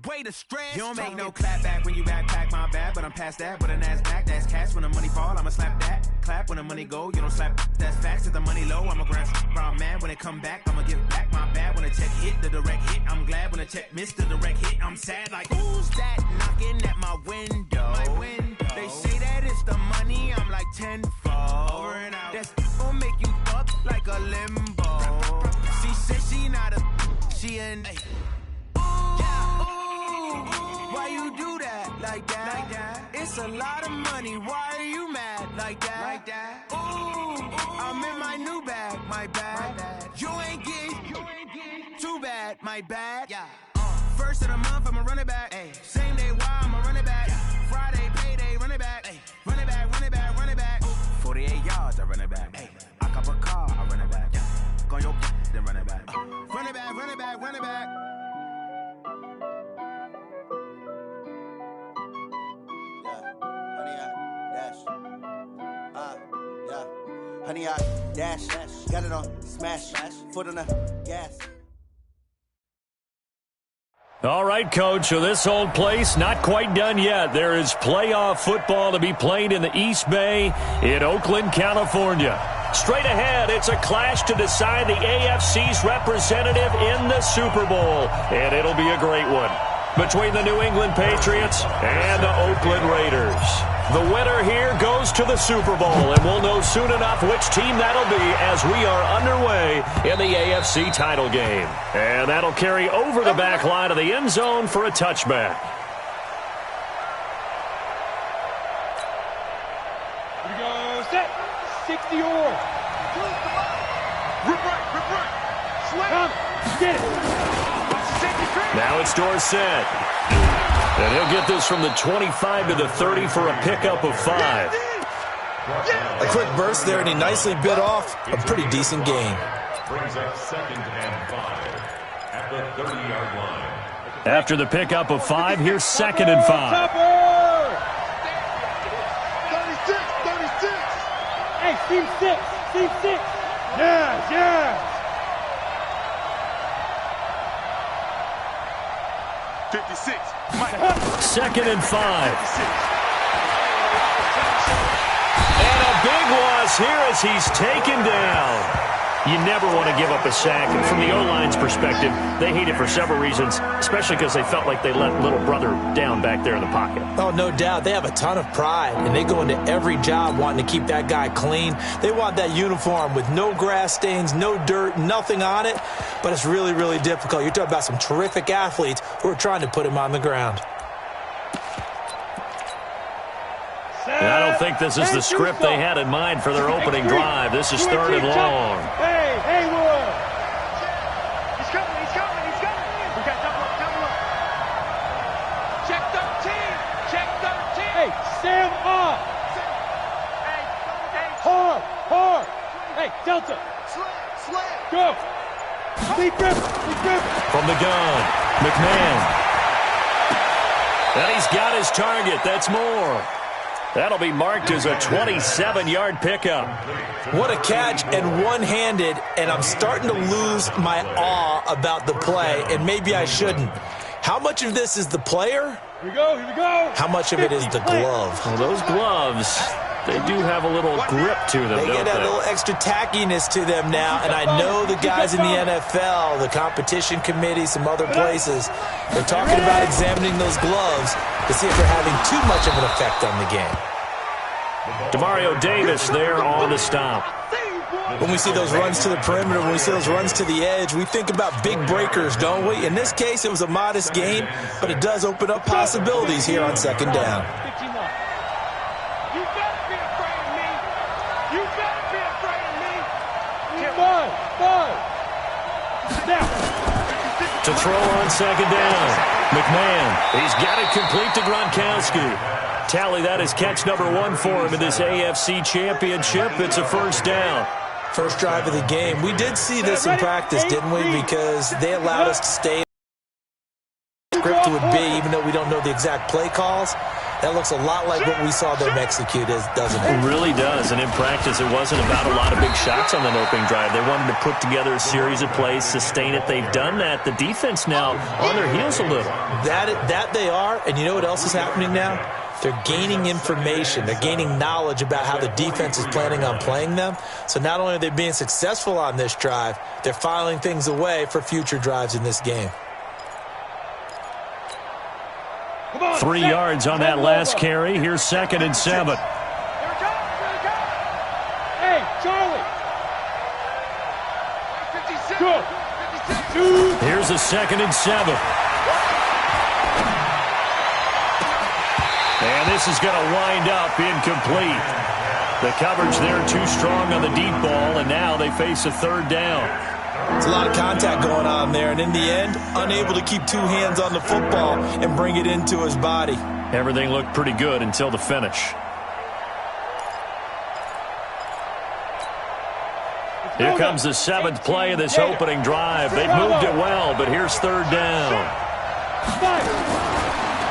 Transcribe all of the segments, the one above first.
way to stress. You don't make no clap back when you backpack, my bad. But I'm past that with a NASDAQ, that's cash. When the money fall, I'ma slap that. Clap when the money go, you don't slap. That's facts. If the money low, I'ma grab brown man. When it come back, I'ma give back my bad. When the check hit, the direct hit. I'm glad when the check missed the direct hit. I'm sad like, who's that knocking at my window? They say that it's the money, I'm like tenfold. Over and out. That's gon' make you fuck like a limbo. She said she not a, she an. Why you do that like that? It's a lot of money. Why are you mad like that? Ooh, I'm in my new bag, my bad. You ain't get too bad, my bad. Yeah. First of the month, I'ma run it back. Ay. Same day, why I'ma run it back. Friday, payday, run it back. Ay. Run it back, run it back, run it back. 48 yards, I run it back. Ay. I cop a car, I run it back. Go on your then run it back. Run it back, run it back, run it back. Honey, I dash, got it on, smash, foot on the gas. All right, Coach, so this old place not quite done yet. There is playoff football to be played in the East Bay in Oakland, California. Straight ahead, it's a clash to decide the AFC's representative in the Super Bowl, and it'll be a great one between the New England Patriots and the Oakland Raiders. The winner here goes to the Super Bowl, and we'll know soon enough which team that'll be as we are underway in the AFC title game. And that'll carry over the back line of the end zone for a touchback. Here we go, set, 60 yards. Rip right, slam, get it. Now it's Dorsett. And he'll get this from the 25 to the 30 for a pickup of 5. A quick burst there, and he nicely bit off a pretty decent gain. Brings up 2nd and 5 at the 30-yard line. After the pickup of 5, here's 2nd and 5. 36. Hey, team 6. Yes. 56. 2nd and 5. And a big loss here as he's taken down. You never want to give up a sack. And from the O-line's perspective, they hate it for several reasons, especially because they felt like they let little brother down back there in the pocket. Oh, no doubt. They have a ton of pride, and they go into every job wanting to keep that guy clean. They want that uniform with no grass stains, no dirt, nothing on it. But it's really, really difficult. You're talking about some terrific athletes who are trying to put him on the ground. And I don't think this is the script they had in mind for their opening drive. This is 3rd and long. Hey, Wood. He's coming. We got double up. Check 13. Hey, Sam up. Hard. Hey, Delta. Slam. Go. Big grip. From the gun, McMahon. And he's got his target. That's more. That'll be marked as a 27-yard pickup. What a catch, and one-handed, and I'm starting to lose my awe about the play, and maybe I shouldn't. How much of this is the player? Here we go. How much of it is the glove? Well, those gloves, they do have a little grip to them, They don't get a little extra tackiness to them now, and I know the guys in the NFL, the competition committee, some other places, they're talking about examining those gloves to see if they're having too much of an effect on the game. Demario Davis there on the stop. When we see those runs to the perimeter, when we see those runs to the edge, we think about big breakers, don't we? In this case, it was a modest gain, but it does open up possibilities here on 2nd down. You better be afraid of me. To throw on 2nd down. McMahon, he's got it complete to Gronkowski. Tally, that is catch number 1 for him in this AFC Championship. It's a 1st down. First drive of the game. We did see this in practice, didn't we? Because they allowed us to stay. The script would be, even though we don't know the exact play calls, That looks a lot like what we saw them execute, doesn't it? It really does, and in practice, it wasn't about a lot of big shots on that opening drive. They wanted to put together a series of plays, sustain it. They've done that. The defense now on their heels a little. That they are, and you know what else is happening now? They're gaining information. They're gaining knowledge about how the defense is planning on playing them. So not only are they being successful on this drive, they're filing things away for future drives in this game. 3 yards on that last carry. Here's 2nd and 7. Hey, Charlie. 56. Here's a 2nd and 7. And this is going to wind up incomplete. The coverage there too strong on the deep ball, and now they face a 3rd down. There's a lot of contact going on there, and in the end, unable to keep 2 hands on the football and bring it into his body. Everything looked pretty good until the finish. Here comes the 7th play of this opening drive. They've moved it well, but here's 3rd down.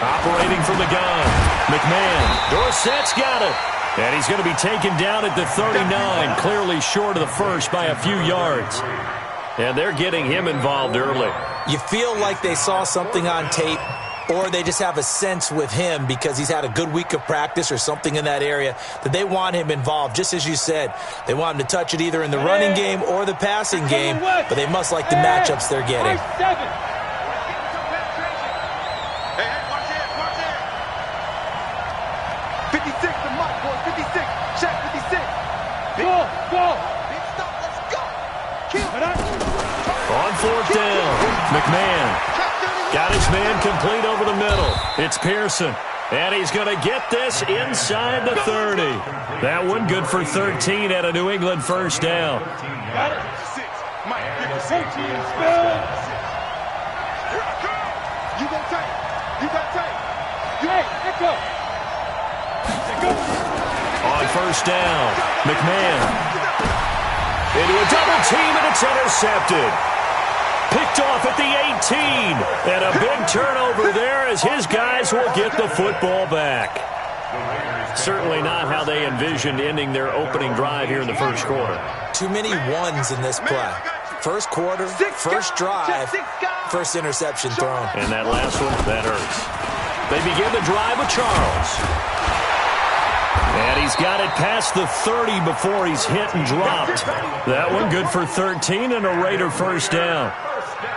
Operating from the gun, McMahon. Dorsett's got it. And he's going to be taken down at the 39, clearly short of the first by a few yards. And they're getting him involved early. You feel like they saw something on tape, or they just have a sense with him because he's had a good week of practice or something in that area that they want him involved. Just as you said, they want him to touch it either in the running game or the passing game, but they must like the matchups they're getting. On 4th down, McMahon got his man complete over the middle. It's Pearson, and he's going to get this inside the 30. That one good for 13 at a New England 1st down. Got it. You got tape. You got tape. Hey, let go. On 1st down, McMahon into a double team, and it's intercepted. Picked off at the 18. And a big turnover there as his guys will get the football back. Certainly not how they envisioned ending their opening drive here in the first quarter. Too many ones in this play. First quarter, first drive, first interception thrown. And that last one, that hurts. They begin the drive with Charles. And he's got it past the 30 before he's hit and dropped. That one good for 13 and a Raider 1st down.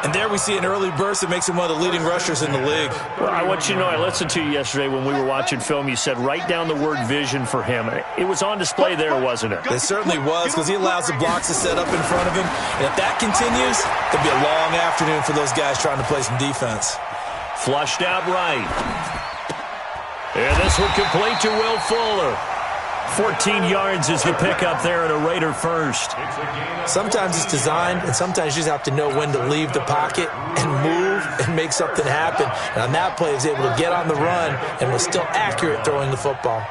And there we see an early burst that makes him one of the leading rushers in the league. Well, I want you to know, I listened to you yesterday when we were watching film. You said write down the word vision for him. It was on display there, wasn't it? It certainly was, because he allows the blocks to set up in front of him. And if that continues, there'll be a long afternoon for those guys trying to play some defense. Flushed out right. And this one complete to Will Fuller. 14 yards is the pickup there at a Raider 1st. Sometimes it's designed, and sometimes you just have to know when to leave the pocket and move and make something happen. And on that play, he was able to get on the run and was still accurate throwing the football.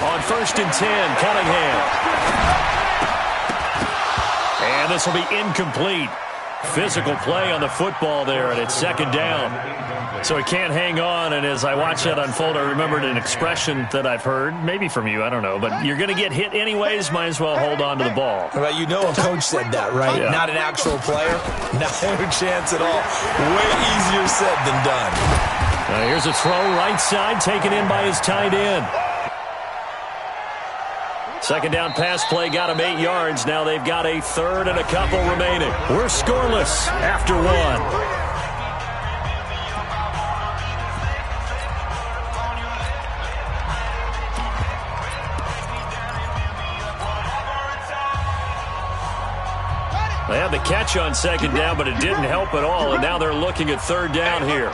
On 1st and 10, Cunningham. And this will be incomplete. Physical play on the football there, and it's 2nd down. So he can't hang on, and as I watched that unfold, I remembered an expression that I've heard, maybe from you, I don't know, but you're going to get hit anyways, might as well hold on to the ball. Well, you know a coach said that, right? Yeah. Not an actual player. Not a chance at all. Way easier said than done. Here's a throw right side, taken in by his tight end. 2nd down pass play got him 8 yards. Now they've got a 3rd and a couple remaining. We're scoreless after 1. They had the catch on 2nd down, but it didn't help at all, and now they're looking at 3rd down here.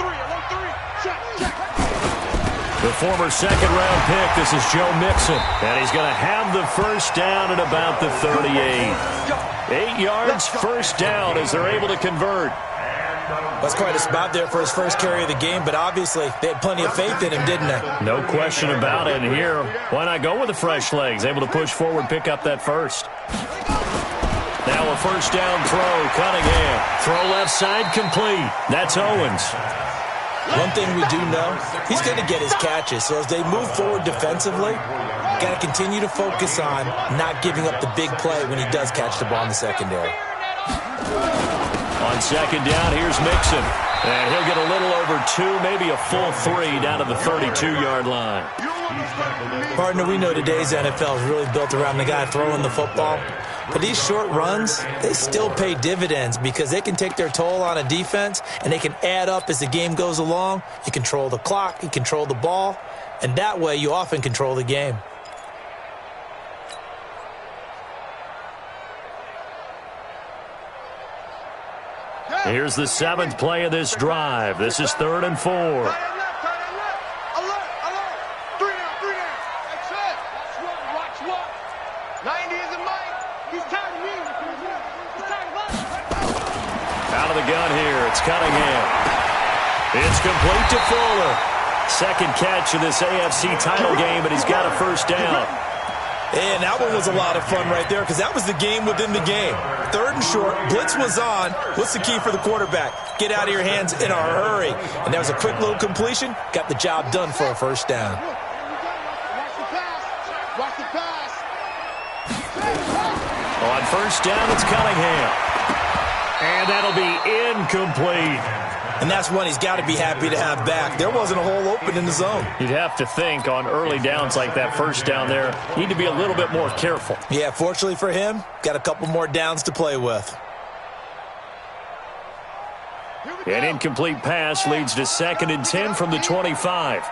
The former 2nd-round pick, this is Joe Mixon, and he's going to have the 1st down at about the 38. 8 yards, 1st down as they're able to convert. That's quite a spot there for his first carry of the game, but obviously they had plenty of faith in him, didn't they? No question about it. And here, why not go with the fresh legs? Able to push forward, pick up that first. Now a first down throw, Cunningham. Throw left side, complete. That's Owens. One thing we do know, he's going to get his catches. So as they move forward defensively, got to continue to focus on not giving up the big play when he does catch the ball in the secondary. On second down, here's Mixon. And he'll get a little over 2, maybe a full 3 down to the 32-yard line. Partner, we know today's NFL is really built around the guy throwing the football. But these short runs, they still pay dividends because they can take their toll on a defense and they can add up as the game goes along. You control the clock, you control the ball, and that way you often control the game. Here's the 7th play of this drive. This is 3rd and 4. Out of the gun here, it's Cunningham. It's complete to Fuller. Second catch of this AFC title game, and he's got a first down. And that one was a lot of fun right there because that was the game within the game. 3rd and short, blitz was on. What's the key for the quarterback? Get out of your hands in a hurry. And that was a quick little completion. Got the job done for a first down. On first down, it's Cunningham. And that'll be incomplete. And that's one he's got to be happy to have back. There wasn't a hole open in the zone. You'd have to think on early downs like that first down there, need to be a little bit more careful. Yeah, fortunately for him, got a couple more downs to play with. An incomplete pass leads to 2nd and 10 from the 25.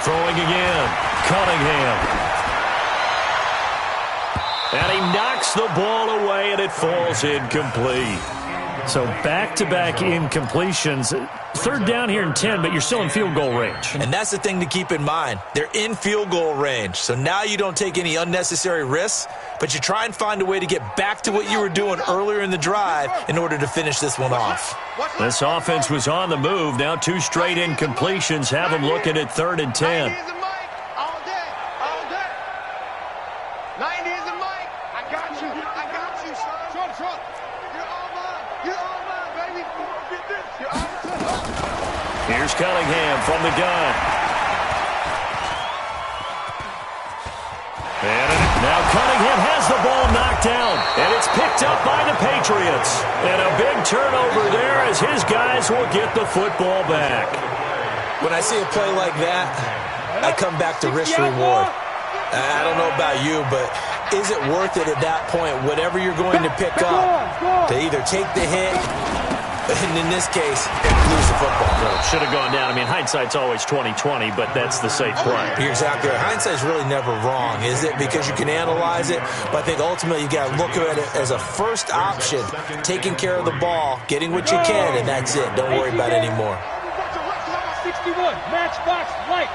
Throwing again, Cunningham. And he knocks the ball away, and it falls incomplete. So back-to-back incompletions. 3rd down here and 10, but you're still in field goal range. And that's the thing to keep in mind. They're in field goal range. So now you don't take any unnecessary risks, but you try and find a way to get back to what you were doing earlier in the drive in order to finish this one off. This offense was on the move. Now 2 straight incompletions have them looking at 3rd and 10. Here's Cunningham from the gun. And now Cunningham has the ball knocked down, and it's picked up by the Patriots. And a big turnover there as his guys will get the football back. When I see a play like that, I come back to risk-reward. I don't know about you, but is it worth it at that point, whatever you're going to pick up, to either take the hit, and in this case, lose the football? Well, should have gone down. I mean, hindsight's always 20/20, but that's the safe play. You're exactly right. Hindsight's really never wrong, is it? Because you can analyze it, but I think ultimately you got to look at it as a first option, taking care of the ball, getting what you can, and that's it. Don't worry about it anymore. 61, matchbox, light.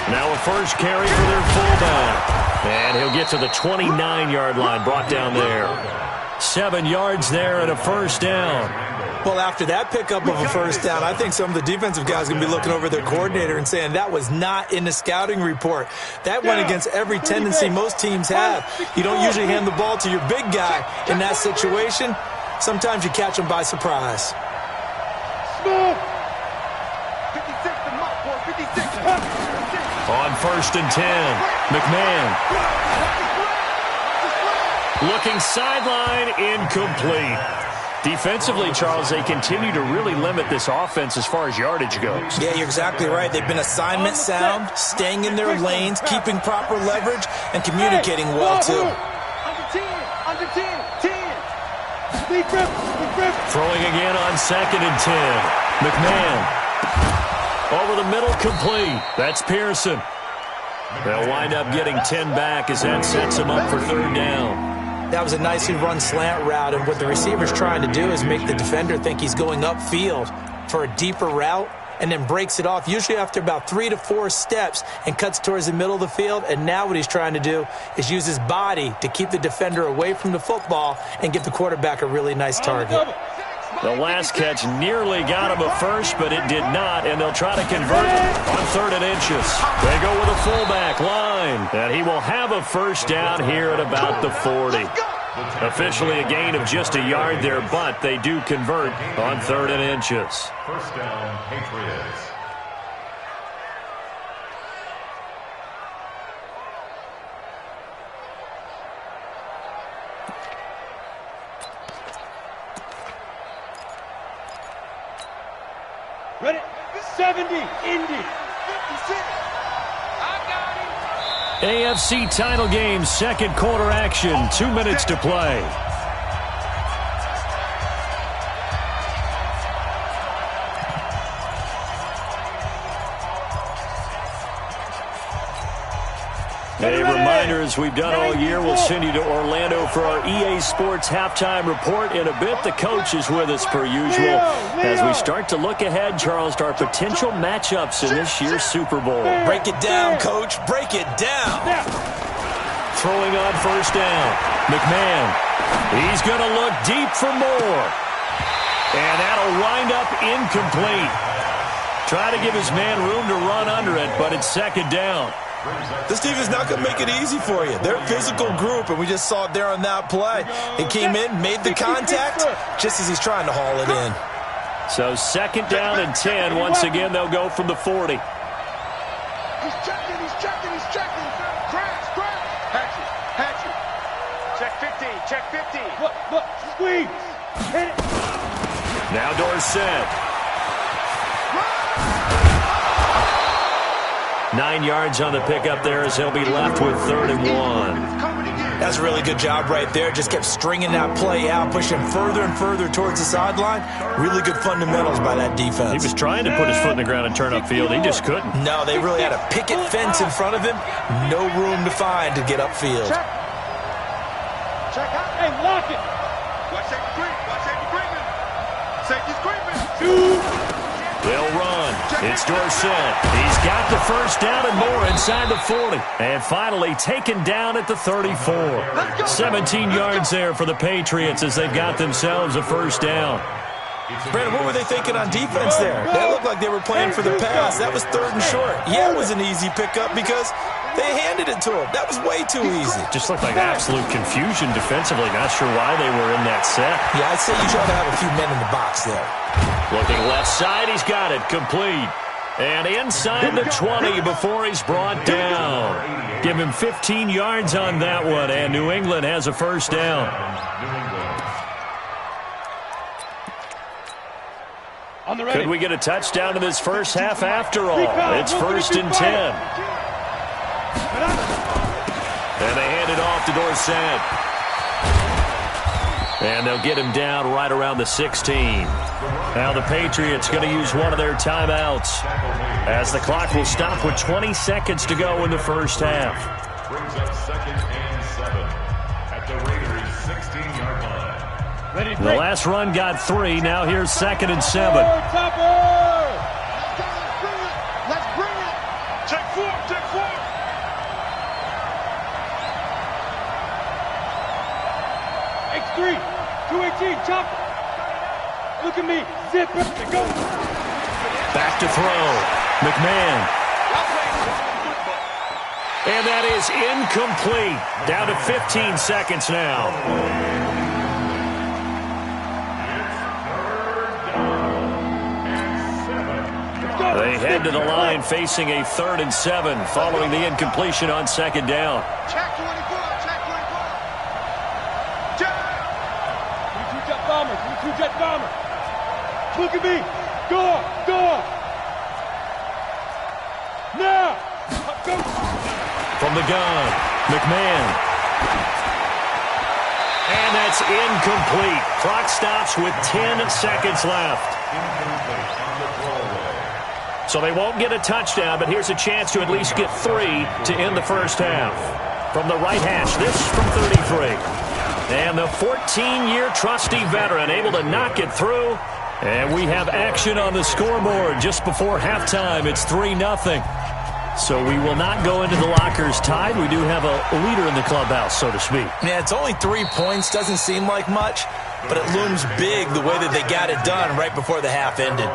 Now a first carry for their fullback. And he'll get to the 29-yard line, brought down there. 7 yards there and a first down. Well, after that pickup of a first down, I think some of the defensive guys are going to be looking over their coordinator and saying that was not in the scouting report. That went against every tendency most teams have. You don't usually hand the ball to your big guy in that situation. Sometimes you catch them by surprise. On 1st and 10, McMahon. Looking sideline, incomplete. Defensively, Charles, they continue to really limit this offense as far as yardage goes. Yeah, you're exactly right. They've been assignment sound, staying in their lanes, keeping proper leverage, and communicating well, too. Under 10. Throwing again on 2nd and 10. McMahon. Over the middle, complete. That's Pearson. They'll wind up getting 10 back as that sets them up for 3rd down. That was a nicely run slant route, and what the receiver's trying to do is make the defender think he's going upfield for a deeper route, and then breaks it off, usually after about 3 to 4 steps, and cuts towards the middle of the field. And now what he's trying to do is use his body to keep the defender away from the football and give the quarterback a really nice target. The last catch nearly got him a first, but it did not, and they'll try to convert it on 3rd and inches. They go with a fullback line, and he will have a first down here at about the 40. Officially a gain of just a yard there, but they do convert on 3rd and inches. First down, Patriots. Ready? 70, Indy. 56. AFC title game, second quarter action, 2 minutes to play. A reminder, as we've done all year, we'll send you to Orlando for our EA Sports halftime report in a bit. The coach is with us per usual as we start to look ahead, Charles, to our potential matchups in this year's Super Bowl. Break it down, Coach. Break it down. Throwing on first down. McMahon. He's going to look deep for more. And that'll wind up incomplete. Try to give his man room to run under it, but it's second down. This team is not going to make it easy for you. They're a physical group, and we just saw it there on that play. He came in, made the contact, just as he's trying to haul it in. So second down and 10. Once again, they'll go from the 40. He's checking. Crash. Hatchet. Check 15, check 15. Look, squeeze. Hit it. Now Dorsett. 9 yards on the pickup there as he'll be left with 3rd and 1. That's a really good job right there. Just kept stringing that play out, pushing further and further towards the sideline. Really good fundamentals by that defense. He was trying to put his foot in the ground and turn upfield. He just couldn't. No, they really had a picket fence in front of him. No room to find to get upfield. Check out. Hey, lock it. Watch safety creeping. Safety's creeping. They'll run. It's Dorsett. He's got the first down and more inside the 40. And finally taken down at the 34. 17 yards there for the Patriots as they've got themselves a first down. Brandon, what were they thinking on defense there? They looked like they were playing for the pass. That was 3rd and short. Yeah, it was an easy pickup because they handed it to him. That was way too easy. Just looked like absolute confusion defensively. Not sure why they were in that set. Yeah, I'd say you try to have a few men in the box there. Looking left side, he's got it. Complete. And inside the 20 before he's brought down. Give him 15 yards on that one, and New England has a first down. Could we get a touchdown in this first half after all? It's 1st and 10. And they hand it off to Dorsett. And they'll get him down right around the 16. Now the Patriots going to use one of their timeouts as the clock will stop with 20 seconds to go in the first half. Brings up 2nd and 7 at the Raiders' 16-yard line. The last run got 3. Now here's 2nd and 7. Let's bring it. Check 4. X3, 218, chopper. Look at me. Zip it. Go. Back to throw. McMahon. And that is incomplete. Down to 15 seconds now. They head to the line facing a 3rd and 7 following the incompletion on 2nd down. Check 24. Check. 22 jet bomber. 22 jet bomber. Look at me. Go. Now. Go. From the gun, McMahon. And that's incomplete. Clock stops with 10 seconds left. So they won't get a touchdown, but here's a chance to at least get 3 to end the first half. From the right hash, this from 33. And the 14-year trusty veteran able to knock it through And we have action on the scoreboard just before halftime. It's 3-0. So we will not go into the lockers tied. We do have a leader in the clubhouse, so to speak. Yeah, it's only 3 points. Doesn't seem like much, but it looms big the way that they got it done right before the half ended.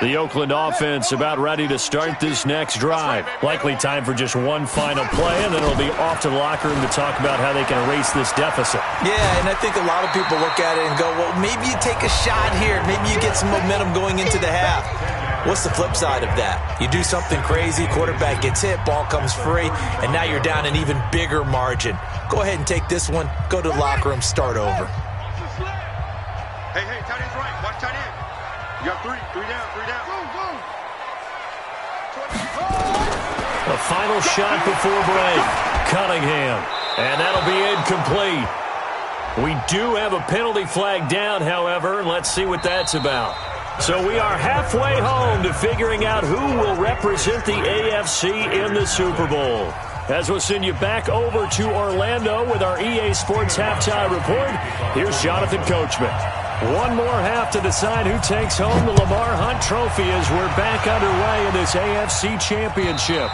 The Oakland offense about ready to start this next drive. Likely time for just one final play, and then it'll be off to the locker room to talk about how they can erase this deficit. Yeah, and I think a lot of people look at it and go, well, maybe you take a shot here. Maybe you get some momentum going into the half. What's the flip side of that? You do something crazy, quarterback gets hit, ball comes free, and now you're down an even bigger margin. Go ahead and take this one, go to the locker room, start over. Hey, tight end's right. Watch tight end. You got three down. Go. The final shot before break. Cunningham. And that'll be incomplete. We do have a penalty flag down, however. Let's see what that's about. So we are halfway home to figuring out who will represent the AFC in the Super Bowl. As we'll send you back over to Orlando with our EA Sports Halftime Report, here's Jonathan Coachman. One more half to decide who takes home the Lamar Hunt Trophy as we're back underway in this AFC Championship.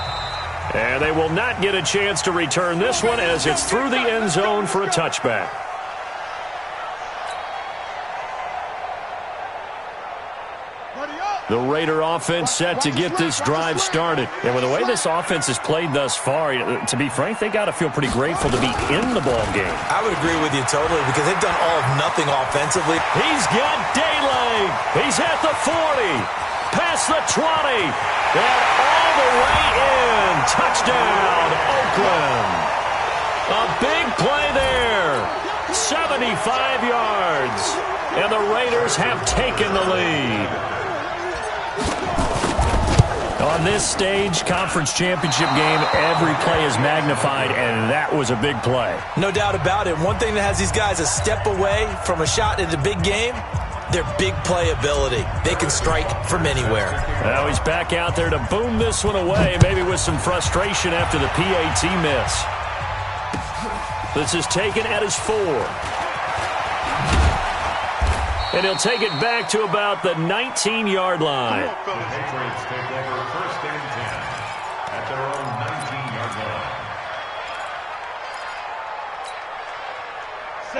And they will not get a chance to return this one as it's through the end zone for a touchback. The Raider offense set to get this drive started. And with the way this offense has played thus far, to be frank, they got to feel pretty grateful to be in the ball game. I would agree with you totally because they've done all of nothing offensively. He's got daylight. He's at the 40, past the 20, and all the way in. Touchdown, Oakland. A big play there. 75 yards. And the Raiders have taken the lead. On this stage, conference championship game, every play is magnified, and that was a big play. No doubt about it. One thing that has these guys a step away from a shot in the big game, their big play ability. They can strike from anywhere. Now he's back out there to boom this one away, maybe with some frustration after the PAT miss. This is taken at his 4. And he'll take it back to about the 19-yard line. The Patriots take over first and 10 at their own 19-yard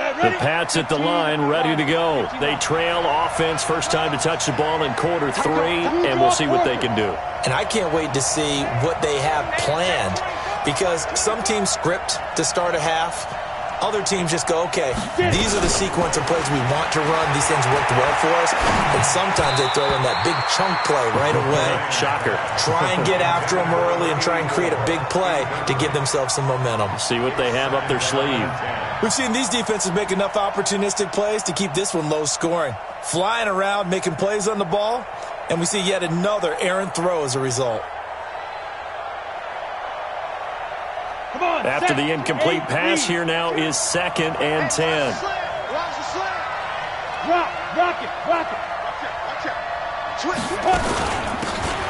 line. The Pats at the line, ready to go. They trail offense, first time to touch the ball in quarter 3, and we'll see what they can do. And I can't wait to see what they have planned because some teams script to start a half. Other teams just go, okay, these are the sequence of plays we want to run. These things worked well for us. And sometimes they throw in that big chunk play right away. Shocker. Try and get after them early and try and create a big play to give themselves some momentum. See what they have up their sleeve. We've seen these defenses make enough opportunistic plays to keep this one low scoring. Flying around, making plays on the ball, and we see yet another errant throw as a result. After the incomplete pass, here now is 2nd and 10. Rock it.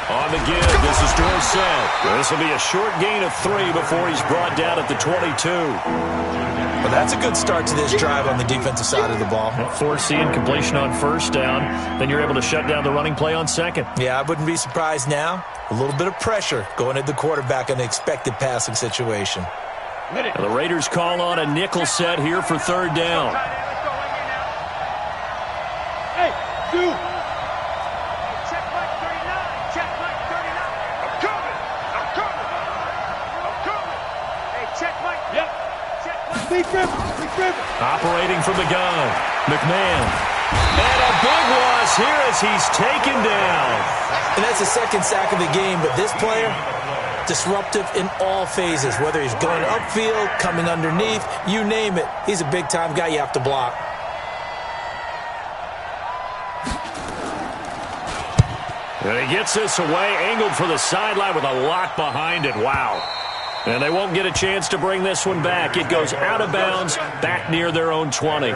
On the give, this is Dorsett. This will be a short gain of 3 before he's brought down at the 22. Well, that's a good start to this drive on the defensive side of the ball. Force the incompletion on first down. Then you're able to shut down the running play on 2nd. Yeah, I wouldn't be surprised now. A little bit of pressure going at the quarterback in an expected passing situation. The Raiders call on a nickel set here for 3rd down. Hey, dude. Check Mike 39. Check Mike 39. I'm coming. Hey, check Mike. Yep. Check Mike. Big Griffin. Operating from the gun, McMahon. And a big loss here as he's taken down. And that's the 2nd sack of the game, but this player, disruptive in all phases, whether he's going upfield, coming underneath, you name it. He's a big-time guy you have to block. And he gets this away, angled for the sideline with a lot behind it. Wow. And they won't get a chance to bring this one back. It goes out of bounds, back near their own 20.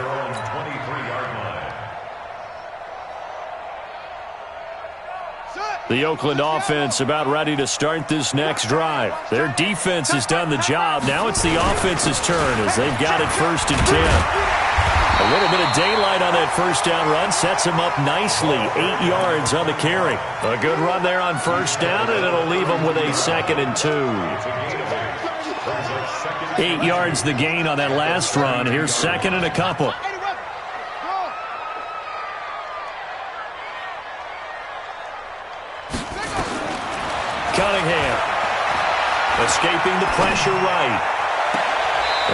The Oakland offense about ready to start this next drive. Their defense has done the job. Now it's the offense's turn as they've got it 1st and 10. A little bit of daylight on that first down run sets him up nicely. 8 yards on the carry. A good run there on first down, and it'll leave him with a 2nd and 2. 8 yards the gain on that last run. Here's 2nd and a couple. Cunningham escaping the pressure right.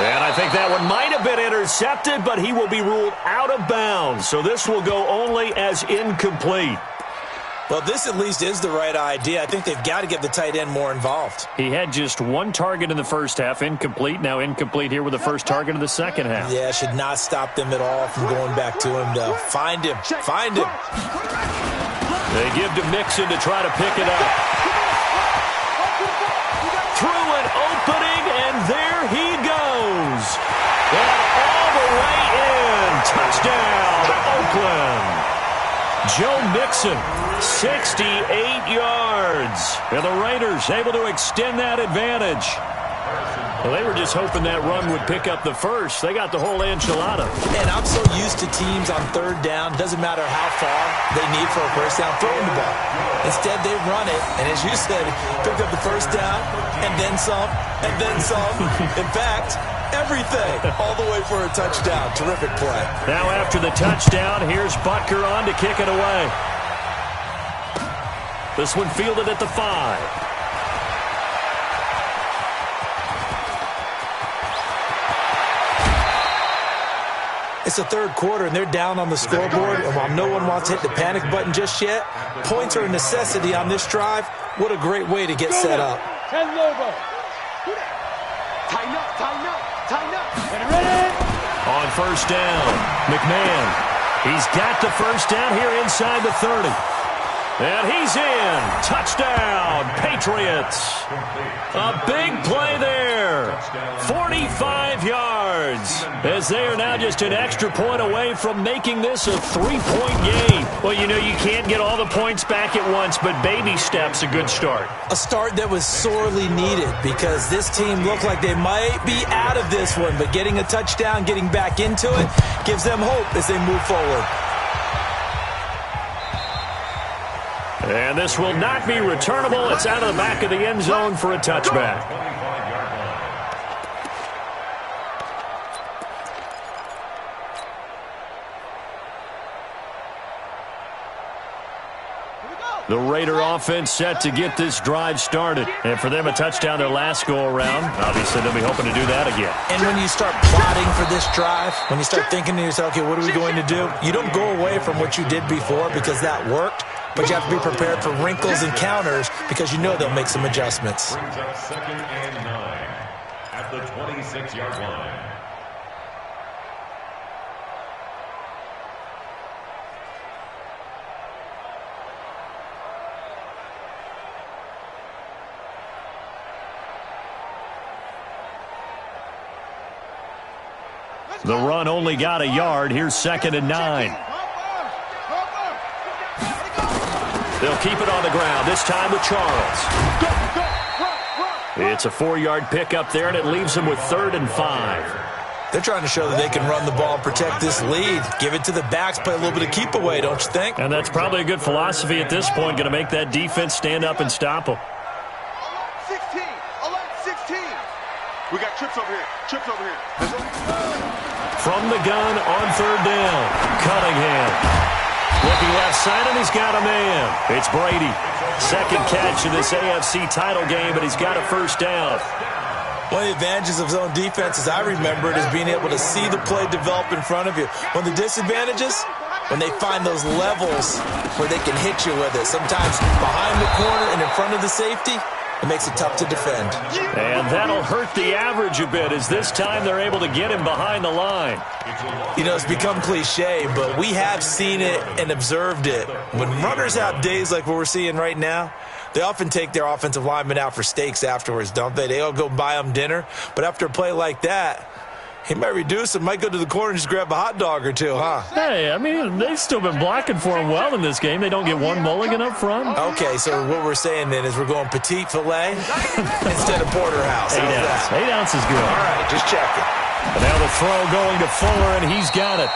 And I think that one might have been intercepted, but he will be ruled out of bounds. So this will go only as incomplete. Well, this at least is the right idea. I think they've got to get the tight end more involved. He had just 1 target in the first half, incomplete. Now incomplete here with the first target of the second half. Yeah, should not stop them at all from going back to him to find him. Find him. They give to Mixon to try to pick it up. Through an opening, and there he goes. And all the way in. Touchdown, Oakland. Joe Mixon, 68 yards. And the Raiders able to extend that advantage. Well, they were just hoping that run would pick up the first. They got the whole enchilada. And I'm so used to teams on 3rd down, doesn't matter how far they need for a first down, throwing the ball. Instead, they run it, and as you said, picked up the first down, and then some, and then some. In fact, everything, all the way for a touchdown. Terrific play. Now after the touchdown, here's Butker on to kick it away. This one fielded at the 5. It's the 3rd quarter, and they're down on the scoreboard. And while no one wants to hit the panic button just yet, points are a necessity on this drive. What a great way to get set up. 10 logo. Tighten up, tighten up, tighten up. Get ready. On first down, McMahon. He's got the first down here inside the 30. And he's in. Touchdown, Patriots. A big play there. 45 yards. As they are now just an extra point away from making this a 3-point game. Well, you know, you can't get all the points back at once, but baby steps, a good start. A start that was sorely needed because this team looked like they might be out of this one, but getting a touchdown, getting back into it, gives them hope as they move forward. And this will not be returnable. It's out of the back of the end zone for a touchback. The Raider offense set to get this drive started. And for them, a touchdown their last go-around. Obviously, they'll be hoping to do that again. And when you start plotting for this drive, when you start thinking to yourself, okay, what are we going to do? You don't go away from what you did before because that worked. But you have to be prepared for wrinkles and counters because you know they'll make some adjustments. Brings up 2nd and 9 at the 26-yard line. The run only got a yard. Here's 2nd and 9. They'll keep it on the ground, this time with Charles. It's a 4-yard pickup there, and it leaves them with 3rd and 5. They're trying to show that they can run the ball and protect this lead. Give it to the backs, play a little bit of keep away, don't you think? And that's probably a good philosophy at this point, going to make that defense stand up and stop them. 16, 16. We got trips over here, trips over here. From the gun on 3rd down, Cunningham. Looking left side, and he's got a man. It's Brady. 2nd catch in this AFC title game, but he's got a first down. One of the advantages of zone defense, as I remember it, is being able to see the play develop in front of you. One of the disadvantages, when they find those levels where they can hit you with it. Sometimes behind the corner and in front of the safety, it makes it tough to defend. And that'll hurt the average a bit, as this time they're able to get him behind the line. You know, it's become cliche, but we have seen it and observed it. When runners have days like what we're seeing right now, they often take their offensive linemen out for steaks afterwards, don't they? They all go buy them dinner. But after a play like that, He might reduce it, might go to the corner and just grab a hot dog or two, huh? Hey, I mean, they've still been blocking for him well in this game. They don't get one mulligan up front. Okay, so what we're saying then is we're going petite filet instead of porterhouse. 8 ounce. 8 ounce is good. All right, just checking. And now the throw going to Fuller, and he's got it.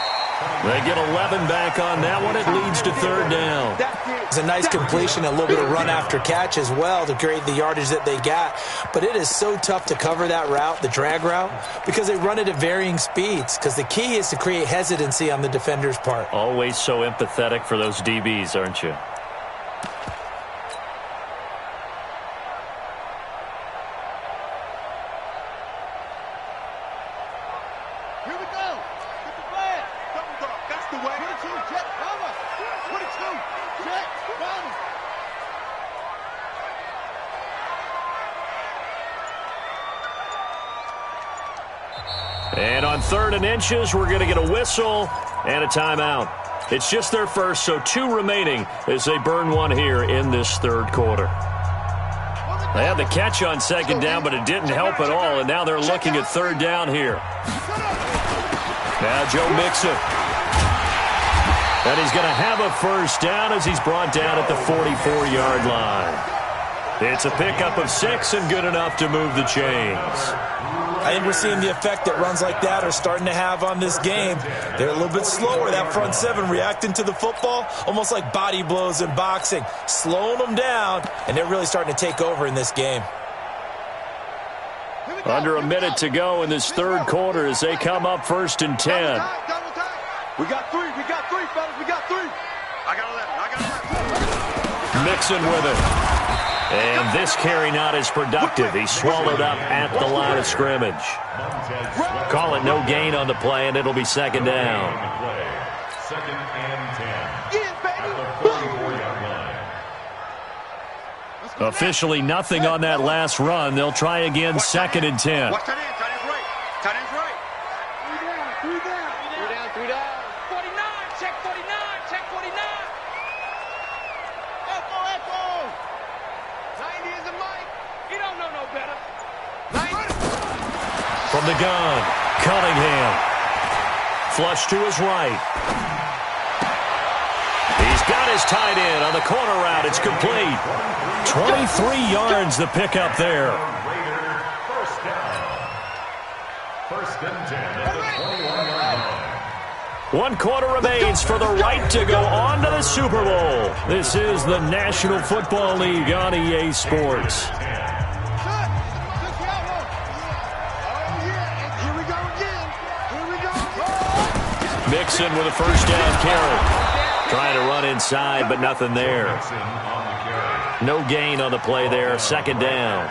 They get 11 back on that one. It leads to third down. It's a nice completion, a little bit of run after catch as well to create the yardage that they got. But it is so tough to cover that route, the drag route, because they run it at varying speeds. Because the key is to create hesitancy on the defender's part. Always so empathetic for those DBs, aren't you? And on 3rd and inches, we're going to get a whistle and a timeout. It's just their first, so 2 remaining as they burn one here in this third quarter. They had the catch on 2nd down, but it didn't help at all, and now they're looking at 3rd down here. Now Joe Mixon. And he's going to have a first down as he's brought down at the 44-yard line. It's a pickup of 6 and good enough to move the chains. I think we're seeing the effect that runs like that are starting to have on this game. They're a little bit slower, that front 7, reacting to the football, almost like body blows in boxing, slowing them down, and they're really starting to take over in this game. Under a minute to go in this third quarter as they come up 1st and 10. We got 3, fellas, we got 3. I got 11, Mixon with it. And this carry not as productive. He's swallowed up at the line of scrimmage. Call it no gain on the play, and it'll be 2nd down. 2nd and 10. At the 44-yard line. Officially nothing on that last run. They'll try again 2nd and 10. Watch tight end. Tight end's right. Tight end's right. 3 down. 3 down. 49. Check 49. Check 49. Echo. 90 is a mic. He don't know no better. 90. From the gun, Cunningham. Flush to his right. He's got his tight end on the corner route. It's complete. 23 yards the pickup there. First down. 1st and 10 at the 21-yard line. 1 quarter remains for the right to go on to the Super Bowl. This is the National Football League on EA Sports. Mixon with a first down carry. Trying to run inside, but nothing there. No gain on the play there. 2nd down.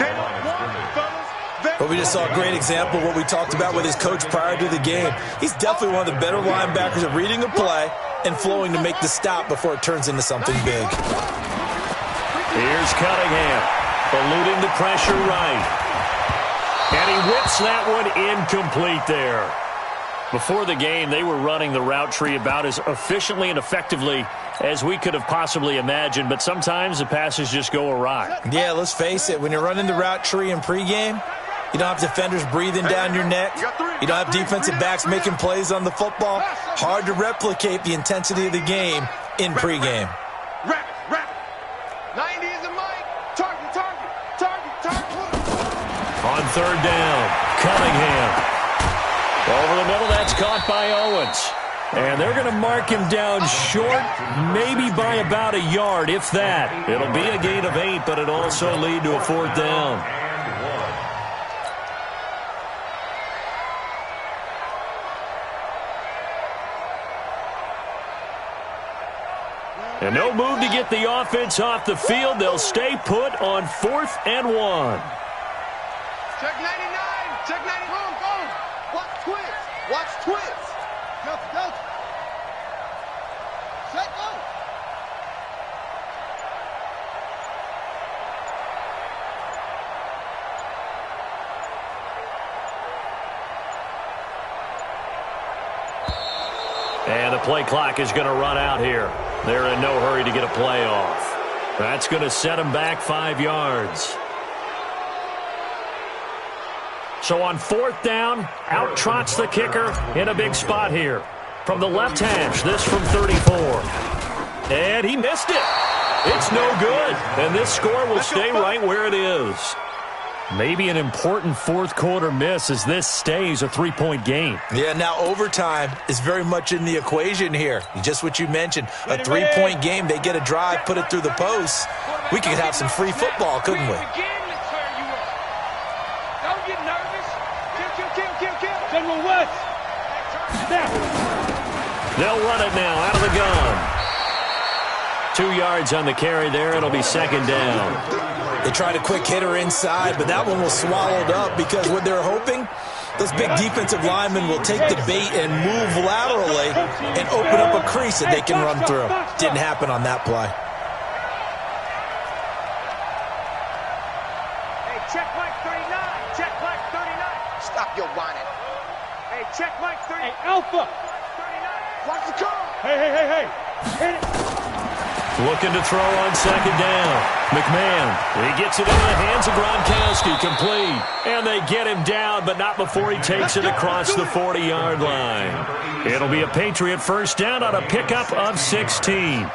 But we just saw a great example of what we talked about with his coach prior to the game. He's definitely one of the better linebackers at reading a play and flowing to make the stop before it turns into something big. Here's Cunningham, eluding the pressure right. And he whips that one incomplete there. Before the game, they were running the route tree about as efficiently and effectively as we could have possibly imagined, but sometimes the passes just go awry. Yeah, let's face it. When you're running the route tree in pregame, you don't have defenders breathing down your neck. You don't have defensive backs making plays on the football. Hard to replicate the intensity of the game in pregame. Rapid. 90 is a mic. Target. On 3rd down, Cunningham. Over the middle, that's caught by Owens. And they're going to mark him down short, maybe by about a yard, if that. It'll be a gain of 8, but it'll also lead to a 4th down. And no move to get the offense off the field. They'll stay put on 4th and 1. Check 99. Check 90. Go. Watch twist. Go. Set go. And the play clock is going to run out here. They're in no hurry to get a play off. That's going to set them back 5 yards. So on 4th down, out trots the kicker in a big spot here. From the left hash, this from 34. And he missed it. It's no good. And this score will stay right where it is. Maybe an important fourth quarter miss as this stays a 3-point game. Yeah, now overtime is very much in the equation here. Just what you mentioned, a 3-point game. They get a drive, put it through the post. We could have some free football, couldn't we? Don't get nervous. Kill. General West. Snap. They'll run it now out of the gun. 2 yards on the carry there. It'll be 2nd down. They tried a quick hitter inside, but that one was swallowed up because what they're hoping, those big defensive linemen will take the bait and move laterally and open up a crease that they can run through. Didn't happen on that play. Hey, check Mike 39. Check Mike 39. Stop your whining. Hey, check Mike 39. Hey, Alpha. 39. Watch the call. Hey. Hit it. Looking to throw on 2nd down. McMahon, he gets it into the hands of Gronkowski, complete. And they get him down, but not before he takes it across the 40-yard line. It'll be a Patriot first down on a pickup of 16.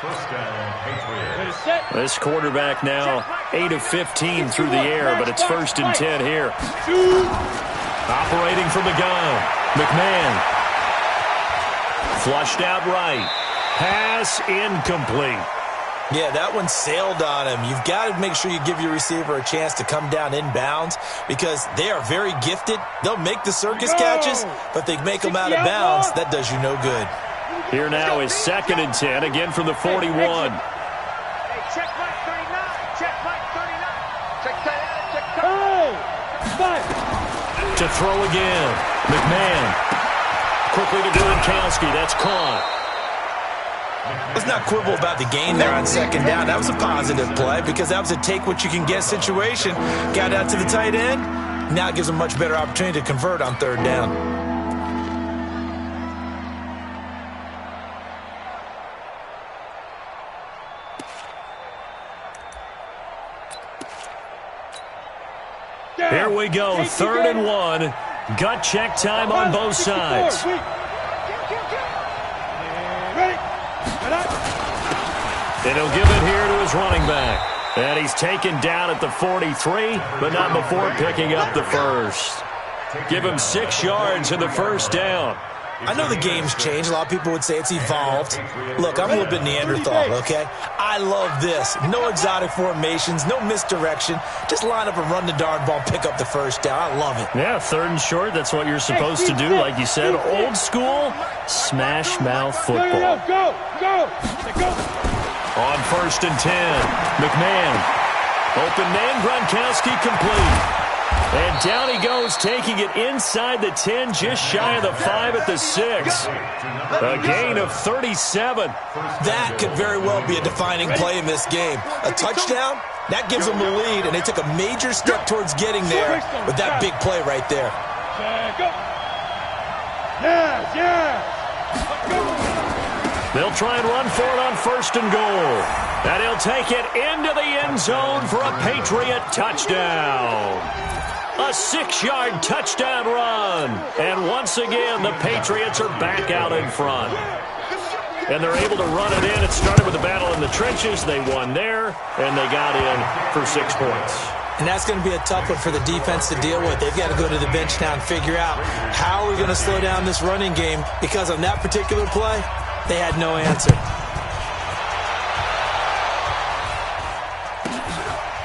First down, Patriots. This quarterback now 8 of 15 through the air, but it's 1st and 10 here. Operating from the gun. McMahon. Flushed out right. Pass incomplete. Yeah, that one sailed on him. You've got to make sure you give your receiver a chance to come down inbounds because they are very gifted. They'll make the circus catches, but they make them out of bounds. That does you no good. Here now is 2nd and 10, again from the 41. Hey, check Mike 39. Check Mike 39. Check tight end. Check tight end. Hey, 5. To throw again. McMahon. Quickly to Gronkowski. That's caught. Let's not quibble about the gain there on 2nd down. That was a positive play because that was a take-what-you-can-get situation. Got out to the tight end. Now it gives them a much better opportunity to convert on 3rd down. Here we go, 3rd and 1. Gut check time on both sides. And he'll give it here to his running back. And he's taken down at the 43, but not before picking up the first. Give him 6 yards in the first down. I know the game's changed. A lot of people would say it's evolved. Look, I'm a little bit Neanderthal, okay? I love this. No exotic formations, no misdirection. Just line up and run the darn ball, pick up the first down. I love it. Yeah, 3rd and short, that's what you're supposed to do. Like you said, old school, smash mouth football. Go. On 1st and 10, McMahon. Open man, Gronkowski complete. And down he goes, taking it inside the 10, just shy of the 5 at the 6. A gain of 37. That could very well be a defining play in this game. A touchdown, that gives them the lead, and they took a major step towards getting there with that big play right there. Yes. They'll try and run for it on 1st and goal. And he'll take it into the end zone for a Patriot touchdown. A 6-yard touchdown run. And once again, the Patriots are back out in front. And they're able to run it in. It started with a battle in the trenches. They won there, and they got in for 6 points. And that's going to be a tough one for the defense to deal with. They've got to go to the bench now and figure out how are we going to slow down this running game, because on that particular play, they had no answer.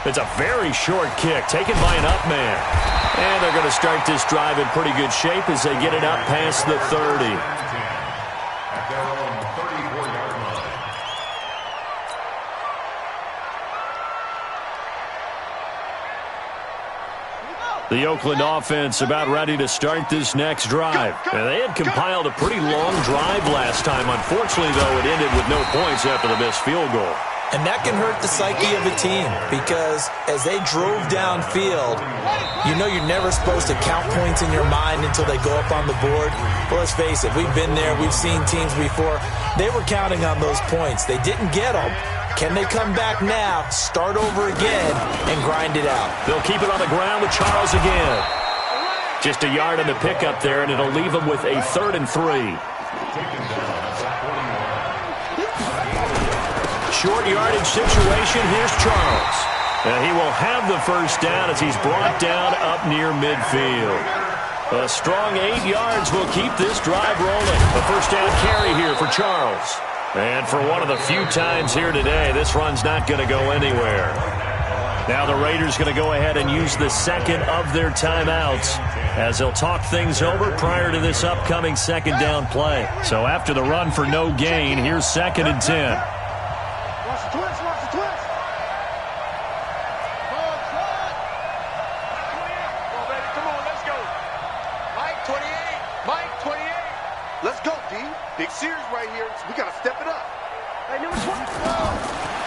It's a very short kick taken by an up man. And they're going to start this drive in pretty good shape as they get it up past the 30. At their own 34-yard line. The Oakland offense about ready to start this next drive. And they had compiled a pretty long drive last time. Unfortunately, though, it ended with no points after the missed field goal. And that can hurt the psyche of a team, because as they drove downfield, you know you're never supposed to count points in your mind until they go up on the board. Well, let's face it, we've been there, we've seen teams before. They were counting on those points. They didn't get them. Can they come back now, start over again, and grind it out? They'll keep it on the ground with Charles again. Just a yard on the pickup there, and it'll leave him with a 3rd and 3. Short yardage situation. Here's Charles. And he will have the first down as he's brought down up near midfield. A strong 8 yards will keep this drive rolling. A first down carry here for Charles. And for one of the few times here today, this run's not going to go anywhere. Now the Raiders going to go ahead and use the second of their timeouts as they'll talk things over prior to this upcoming second down play. So after the run for no gain, here's 2nd and 10.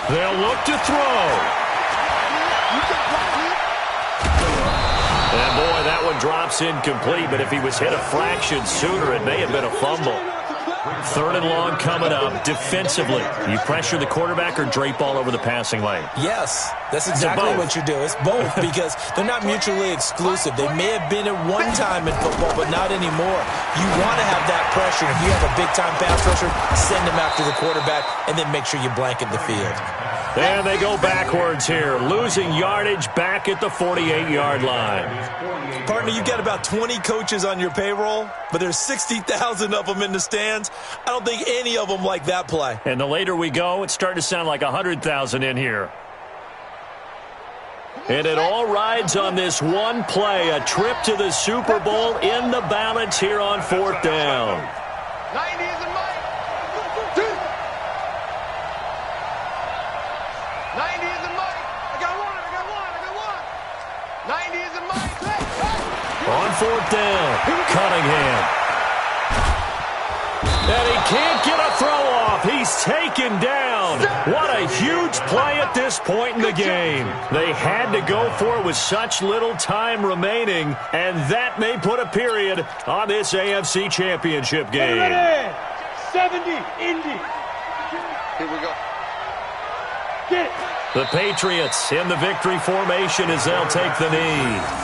They'll look to throw. And boy, that one drops incomplete, but if he was hit a fraction sooner, it may have been a fumble. 3rd and long coming up. Defensively, you pressure the quarterback or drape all over the passing lane? Yes, that's exactly what you do. It's both because they're not mutually exclusive. They may have been at one time in football, but not anymore. You want to have that pressure. If you have a big-time pass rusher, send him after the quarterback, and then make sure you blanket the field. And they go backwards here, losing yardage back at the 48-yard line. Partner, you've got about 20 coaches on your payroll, but there's 60,000 of them in the stands. I don't think any of them like that play. And the later we go, it's starting to sound like 100,000 in here. And it all rides on this one play, a trip to the Super Bowl in the balance here on 4th down. 90 is a Mike. 90 is a Mike. I got one. 90 is a Mike. On 4th down, Cunningham. And he can't get a throw off. He's taken down. What a huge play at this point in the game. They had to go for it with such little time remaining, and that may put a period on this AFC Championship game. 70, Indy. Here we go. Get it. The Patriots in the victory formation as they'll take the knee.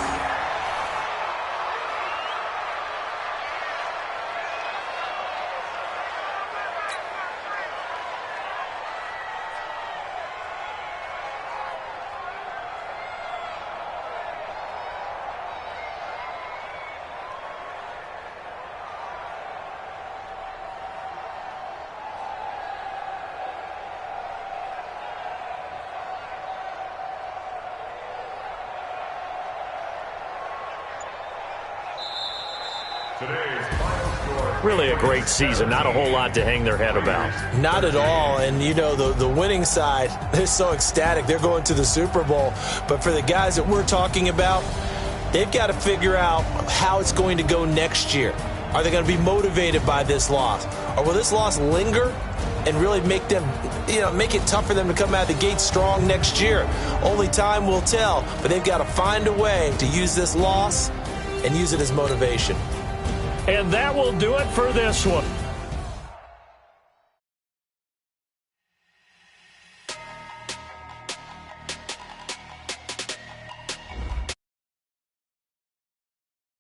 Really a great season. Not a whole lot to hang their head about. Not at all. And, you know, the winning side, they're so ecstatic. They're going to the Super Bowl. But for the guys that we're talking about, they've got to figure out how it's going to go next year. Are they going to be motivated by this loss? Or will this loss linger and really make them, make it tough for them to come out of the gate strong next year? Only time will tell. But they've got to find a way to use this loss and use it as motivation. And that will do it for this one.